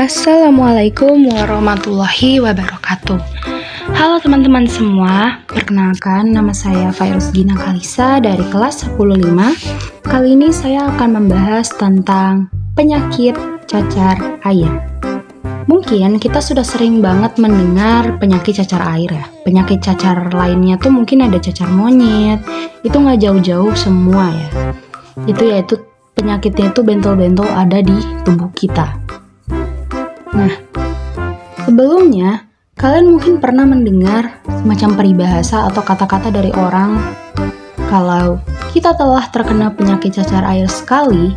Assalamualaikum warahmatullahi wabarakatuh. Halo teman-teman semua, perkenalkan nama saya Fairuz Gina Kalisa dari kelas 105. Kali ini saya akan membahas tentang penyakit cacar air. Mungkin kita sudah sering banget mendengar penyakit cacar air ya. Penyakit cacar lainnya tuh mungkin ada cacar monyet, itu nggak jauh-jauh semua ya. Yaitu penyakitnya itu bentol-bentol ada di tubuh kita. Nah, sebelumnya kalian mungkin pernah mendengar semacam peribahasa atau kata-kata dari orang kalau kita telah terkena penyakit cacar air sekali,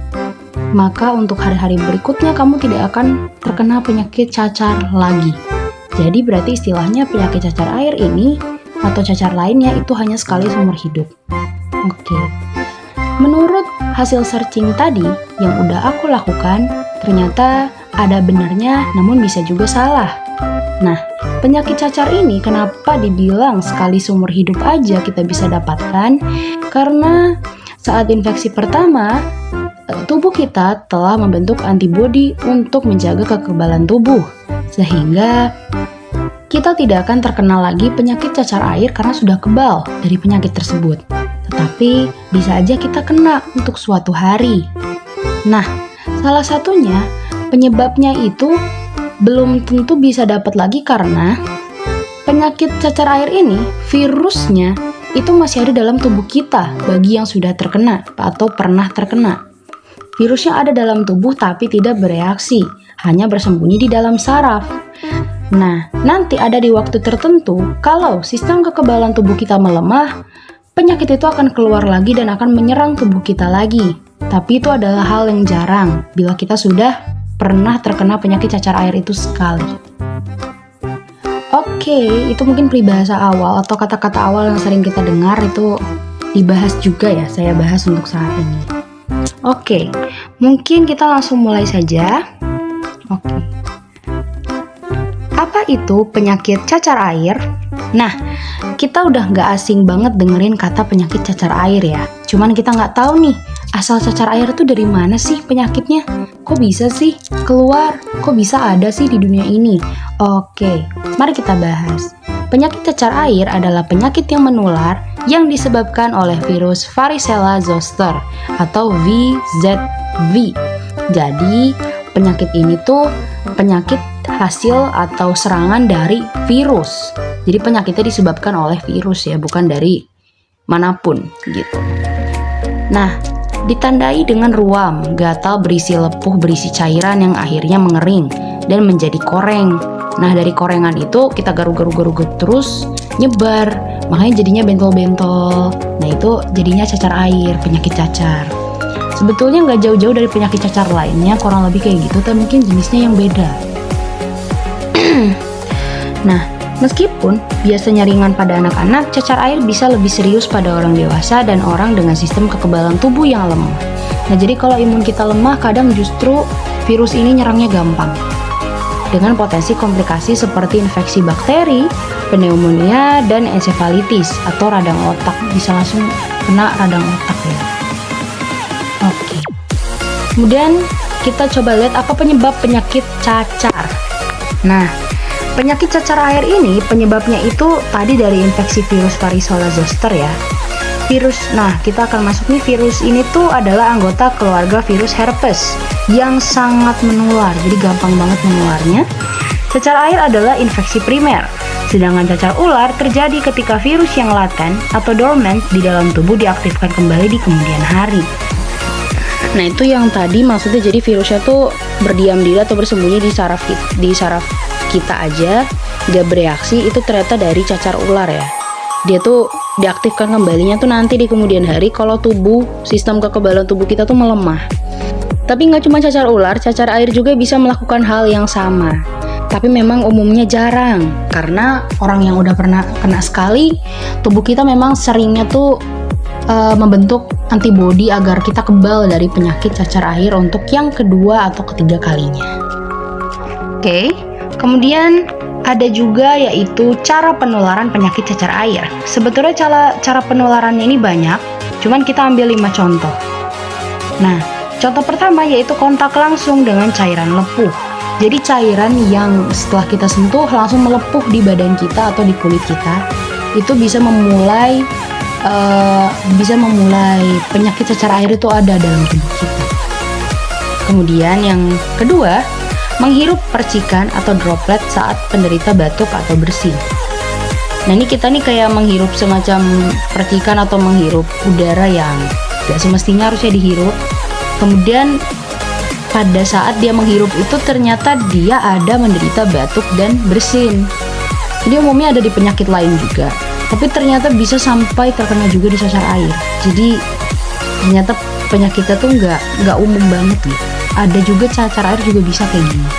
maka untuk hari-hari berikutnya kamu tidak akan terkena penyakit cacar lagi. Jadi berarti istilahnya penyakit cacar air ini atau cacar lainnya itu hanya sekali seumur hidup. Oke. Menurut hasil searching tadi yang udah aku lakukan, ternyata ada benarnya namun bisa juga salah. Nah, penyakit cacar ini kenapa dibilang sekali seumur hidup aja kita bisa dapatkan? Karena saat infeksi pertama, tubuh kita telah membentuk antibodi untuk menjaga kekebalan tubuh. Sehingga kita tidak akan terkena lagi penyakit cacar air karena sudah kebal dari penyakit tersebut. Tetapi bisa aja kita kena untuk suatu hari. Nah, salah satunya penyebabnya itu belum tentu bisa dapat lagi karena penyakit cacar air ini virusnya itu masih ada dalam tubuh kita bagi yang sudah terkena atau pernah terkena. Virusnya ada dalam tubuh tapi tidak bereaksi, hanya bersembunyi di dalam saraf. Nah, nanti ada di waktu tertentu kalau sistem kekebalan tubuh kita melemah, penyakit itu akan keluar lagi dan akan menyerang tubuh kita lagi. Tapi itu adalah hal yang jarang bila kita sudah pernah terkena penyakit cacar air itu sekali. Oke, itu mungkin peribahasa awal atau kata-kata awal yang sering kita dengar itu dibahas juga ya, saya bahas untuk saat ini. Oke, mungkin kita langsung mulai saja. Oke. Apa itu penyakit cacar air? Nah, kita udah nggak asing banget dengerin kata penyakit cacar air ya. Cuman kita nggak tahu nih, asal cacar air itu dari mana sih penyakitnya? Kok bisa sih keluar? Kok bisa ada sih di dunia ini? Oke, mari kita bahas. Penyakit cacar air adalah penyakit yang menular yang disebabkan oleh virus Varicella zoster atau VZV. Jadi, penyakit ini tuh penyakit hasil atau serangan dari virus. Jadi penyakitnya disebabkan oleh virus ya, bukan dari manapun gitu. Nah, ditandai dengan ruam, gatal berisi lepuh berisi cairan yang akhirnya mengering dan menjadi koreng. Nah, dari korengan itu kita garuk-garuk terus nyebar, makanya jadinya bentol-bentol. Nah, itu jadinya cacar air, penyakit cacar. Sebetulnya nggak jauh-jauh dari penyakit cacar lainnya, kurang lebih kayak gitu, tapi mungkin jenisnya yang beda. Nah, meskipun biasanya ringan pada anak-anak, cacar air bisa lebih serius pada orang dewasa dan orang dengan sistem kekebalan tubuh yang lemah. Nah, jadi kalau imun kita lemah, kadang justru virus ini nyerangnya gampang. Dengan potensi komplikasi seperti infeksi bakteri, pneumonia, dan ensefalitis atau radang otak. Bisa langsung kena radang otak ya. Oke. Kemudian kita coba lihat apa penyebab penyakit cacar. Nah, penyakit cacar air ini penyebabnya itu tadi dari infeksi virus Varicella zoster ya. Nah kita akan masuk nih, virus ini tuh adalah anggota keluarga virus herpes yang sangat menular, jadi gampang banget menularnya. Cacar air adalah infeksi primer, sedangkan cacar ular terjadi ketika virus yang laten atau dormant di dalam tubuh diaktifkan kembali di kemudian hari. Nah itu yang tadi maksudnya, jadi virusnya tuh berdiam diri atau bersembunyi di saraf kita aja, gak bereaksi, itu ternyata dari cacar ular ya. Dia tuh diaktifkan kembalinya tuh nanti di kemudian hari kalau sistem kekebalan tubuh kita tuh melemah. Tapi nggak cuma cacar ular, cacar air juga bisa melakukan hal yang sama. Tapi memang umumnya jarang, karena orang yang udah pernah kena sekali, tubuh kita memang seringnya tuh membentuk antibodi agar kita kebal dari penyakit cacar air untuk yang kedua atau ketiga kalinya. Oke, kemudian ada juga yaitu cara penularan penyakit cacar air. Sebetulnya cara penularannya ini banyak, cuman kita ambil 5 contoh. Nah, contoh pertama yaitu kontak langsung dengan cairan lepuh. Jadi cairan yang setelah kita sentuh langsung melepuh di badan kita atau di kulit kita, itu bisa memulai penyakit cacar air itu ada dalam tubuh kita. Kemudian yang kedua, menghirup percikan atau droplet saat penderita batuk atau bersin. Nah ini kita nih kayak menghirup semacam percikan atau menghirup udara yang gak semestinya harusnya dihirup. Kemudian pada saat dia menghirup itu ternyata dia ada menderita batuk dan bersin. Ini umumnya ada di penyakit lain juga, tapi ternyata bisa sampai terkena juga di cacar air. Jadi ternyata penyakitnya tuh nggak umum banget gitu. Ada juga cacar air juga bisa kayak gini.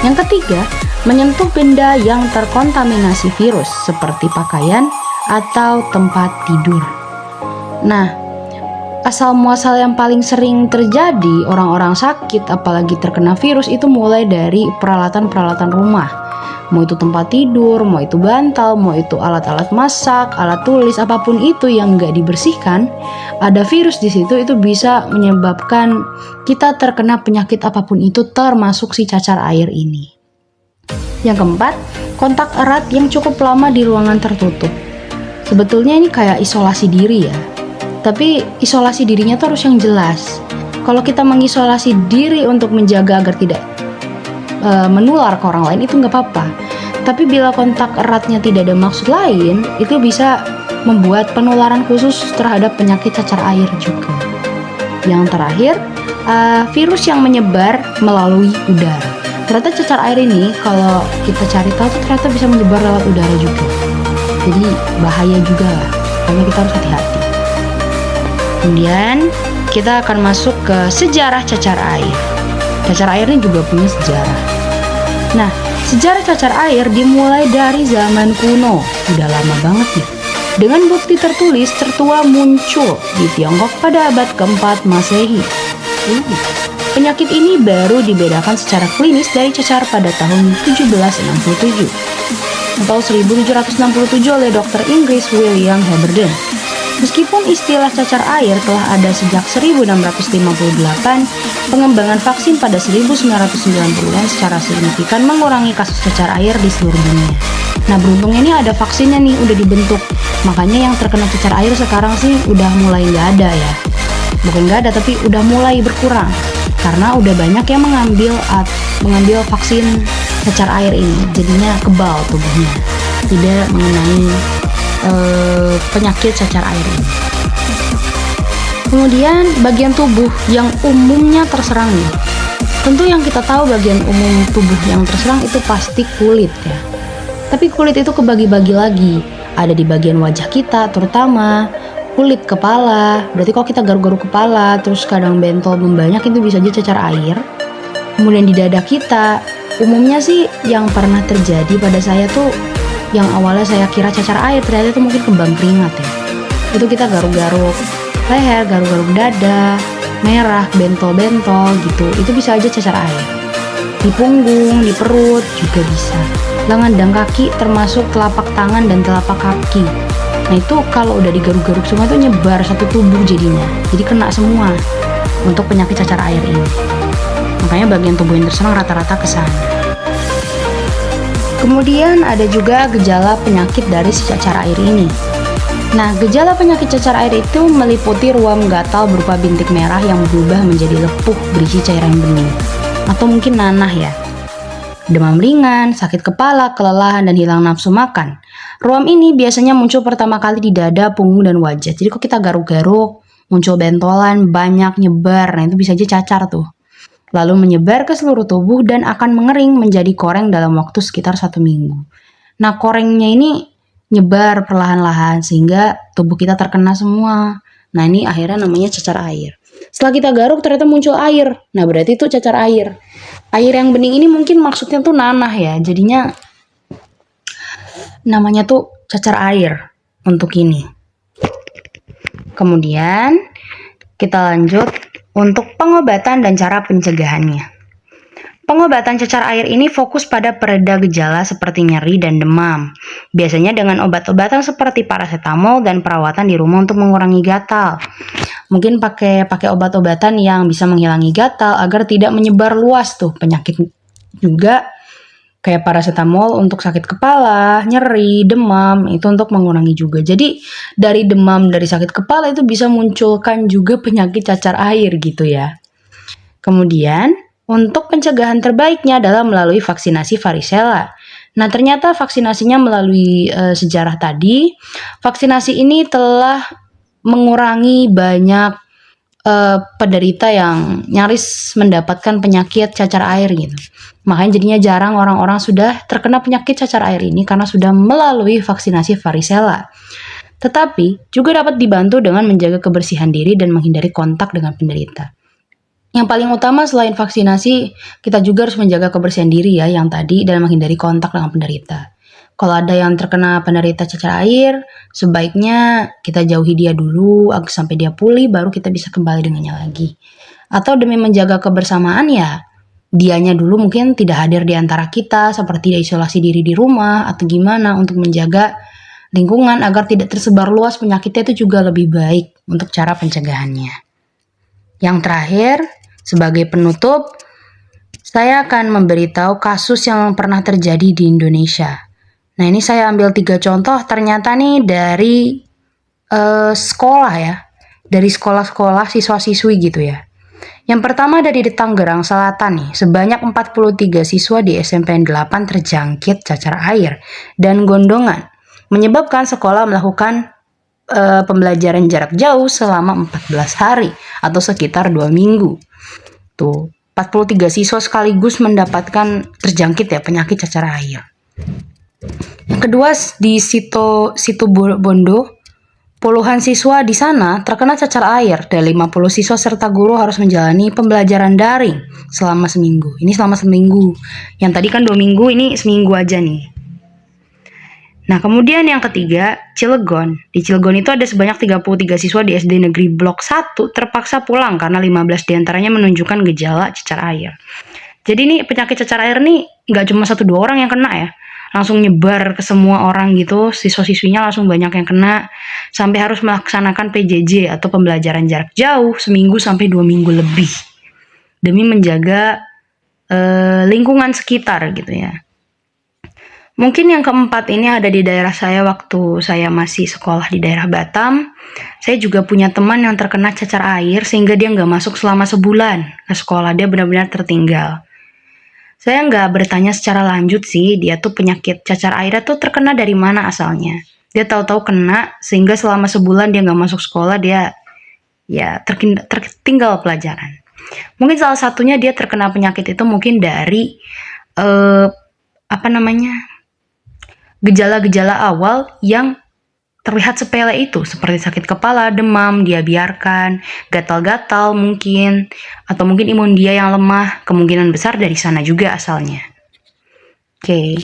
Yang ketiga, menyentuh benda yang terkontaminasi virus seperti pakaian atau tempat tidur. Nah, asal muasal yang paling sering terjadi orang-orang sakit apalagi terkena virus itu mulai dari peralatan-peralatan rumah. Mau itu tempat tidur, mau itu bantal, mau itu alat-alat masak, alat tulis, apapun itu yang nggak dibersihkan, ada virus di situ, itu bisa menyebabkan kita terkena penyakit apapun itu, termasuk si cacar air ini. Yang keempat, kontak erat yang cukup lama di ruangan tertutup. Sebetulnya ini kayak isolasi diri ya, tapi isolasi dirinya tuh harus yang jelas. Kalau kita mengisolasi diri untuk menjaga agar tidak menular ke orang lain itu nggak apa-apa. Tapi bila kontak eratnya tidak ada maksud lain, itu bisa membuat penularan khusus terhadap penyakit cacar air juga. Yang terakhir, virus yang menyebar melalui udara. Ternyata cacar air ini kalau kita cari tahu tuh ternyata bisa menyebar lewat udara juga. Jadi bahaya juga lah, makanya kita harus hati-hati. Kemudian kita akan masuk ke sejarah cacar air. Cacar air ini juga punya sejarah. Nah, sejarah cacar air dimulai dari zaman kuno, udah lama banget nih. Dengan bukti tertulis tertua muncul di Tiongkok pada abad keempat Masehi. Penyakit ini baru dibedakan secara klinis dari cacar pada tahun 1767 atau 1767 oleh dokter Inggris William Haberden. Meskipun istilah cacar air telah ada sejak 1658, pengembangan vaksin pada 1990-an secara signifikan mengurangi kasus cacar air di seluruh dunia. Nah, beruntungnya ini ada vaksinnya nih, udah dibentuk. Makanya yang terkena cacar air sekarang sih udah mulai nggak ada ya. Bukan nggak ada, tapi udah mulai berkurang. Karena udah banyak yang mengambil vaksin cacar air ini, jadinya kebal tubuhnya, tidak mengenai penyakit cacar air ini. Kemudian bagian tubuh yang umumnya terserang nih. Tentu yang kita tahu bagian umum tubuh yang terserang itu pasti kulit ya. Tapi kulit itu kebagi-bagi lagi. Ada di bagian wajah kita terutama, kulit kepala. Berarti kalau kita garuk-garuk kepala terus kadang bentol membanyak, itu bisa aja cacar air. Kemudian di dada kita, umumnya sih yang pernah terjadi pada saya tuh, yang awalnya saya kira cacar air, ternyata itu mungkin kembang keringat ya. Itu kita garuk-garuk leher, garuk-garuk dada, merah, bentol-bentol gitu, itu bisa aja cacar air. Di punggung, di perut juga bisa. Lengan dan kaki termasuk telapak tangan dan telapak kaki. Nah itu kalau udah digaruk-garuk semua itu nyebar satu tubuh jadinya, jadi kena semua untuk penyakit cacar air ini. Makanya bagian tubuh yang terserang rata-rata ke sana. Kemudian ada juga gejala penyakit dari si cacar air ini. Nah, gejala penyakit cacar air itu meliputi ruam gatal berupa bintik merah yang berubah menjadi lepuh berisi cairan bening, atau mungkin nanah ya. Demam ringan, sakit kepala, kelelahan, dan hilang nafsu makan. Ruam ini biasanya muncul pertama kali di dada, punggung, dan wajah. Jadi kok kita garuk-garuk, muncul bentolan, banyak nyebar, nah itu bisa aja cacar tuh. Lalu menyebar ke seluruh tubuh dan akan mengering menjadi koreng dalam waktu sekitar 1 minggu. Nah, korengnya ini nyebar perlahan-lahan sehingga tubuh kita terkena semua. Nah, ini akhirnya namanya cacar air. Setelah kita garuk ternyata muncul air. Nah, berarti itu cacar air. Air yang bening ini mungkin maksudnya tuh nanah ya. Jadinya namanya tuh cacar air untuk ini. Kemudian kita lanjut untuk pengobatan dan cara pencegahannya. Pengobatan cacar air ini fokus pada pereda gejala seperti nyeri dan demam. Biasanya dengan obat-obatan seperti paracetamol dan perawatan di rumah untuk mengurangi gatal. Mungkin pakai obat-obatan yang bisa menghilangi gatal agar tidak menyebar luas tuh penyakit juga kayak paracetamol untuk sakit kepala, nyeri, demam, itu untuk mengurangi juga. Jadi dari demam, dari sakit kepala itu bisa munculkan juga penyakit cacar air gitu ya. Kemudian, untuk pencegahan terbaiknya adalah melalui vaksinasi varicella. Nah, ternyata vaksinasinya melalui sejarah tadi, vaksinasi ini telah mengurangi banyak penderita yang nyaris mendapatkan penyakit cacar air gitu. Makanya jadinya jarang orang-orang sudah terkena penyakit cacar air ini karena sudah melalui vaksinasi varicella. Tetapi juga dapat dibantu dengan menjaga kebersihan diri dan menghindari kontak dengan penderita. Yang paling utama selain vaksinasi, kita juga harus menjaga kebersihan diri ya yang tadi dan menghindari kontak dengan penderita. Kalau ada yang terkena penderita cacar air, sebaiknya kita jauhi dia dulu sampai dia pulih baru kita bisa kembali dengannya lagi. Atau demi menjaga kebersamaan ya, dianya dulu mungkin tidak hadir di antara kita seperti isolasi diri di rumah atau gimana untuk menjaga lingkungan agar tidak tersebar luas penyakitnya itu juga lebih baik untuk cara pencegahannya. Yang terakhir, sebagai penutup, saya akan memberitahu kasus yang pernah terjadi di Indonesia. Nah, ini saya ambil 3 contoh ternyata nih dari sekolah ya. Dari sekolah-sekolah siswa-siswi gitu ya. Yang pertama dari di Tangerang Selatan nih, sebanyak 43 siswa di SMPN 8 terjangkit cacar air dan gondongan, menyebabkan sekolah melakukan pembelajaran jarak jauh selama 14 hari atau sekitar 2 minggu. Tuh, 43 siswa sekaligus mendapatkan terjangkit ya penyakit cacar air. Yang kedua di Situ Bondo, puluhan siswa di sana terkena cacar air dan 50 siswa serta guru harus menjalani pembelajaran daring selama seminggu. Ini selama seminggu. Yang tadi kan 2 minggu, ini seminggu aja nih. Nah, kemudian yang ketiga, Cilegon. Di Cilegon itu ada sebanyak 33 siswa di SD Negeri Blok 1 terpaksa pulang karena 15 diantaranya menunjukkan gejala cacar air. Jadi ini penyakit cacar air nih nggak cuma 1-2 orang yang kena ya. Langsung nyebar ke semua orang gitu, siswa-siswinya langsung banyak yang kena, sampai harus melaksanakan PJJ atau pembelajaran jarak jauh seminggu sampai 2 minggu lebih. Demi menjaga lingkungan sekitar gitu ya. Mungkin yang keempat ini ada di daerah saya waktu saya masih sekolah di daerah Batam. Saya juga punya teman yang terkena cacar air sehingga dia nggak masuk selama sebulan ke sekolah. Dia benar-benar tertinggal. Saya nggak bertanya secara lanjut sih, dia tuh penyakit cacar air tuh terkena dari mana asalnya. Dia tahu-tahu kena, sehingga selama sebulan dia nggak masuk sekolah, dia ya tertinggal pelajaran. Mungkin salah satunya dia terkena penyakit itu mungkin dari gejala-gejala awal yang terlihat sepele itu, seperti sakit kepala, demam, dia biarkan, gatal-gatal mungkin, atau mungkin imun dia yang lemah, kemungkinan besar dari sana juga asalnya. Oke,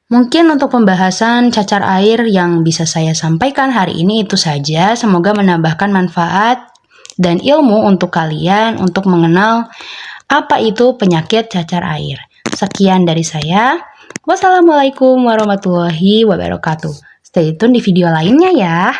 mungkin untuk pembahasan cacar air yang bisa saya sampaikan hari ini itu saja. Semoga menambahkan manfaat dan ilmu untuk kalian untuk mengenal apa itu penyakit cacar air. Sekian dari saya. Wassalamualaikum warahmatullahi wabarakatuh. Stay tune di video lainnya ya.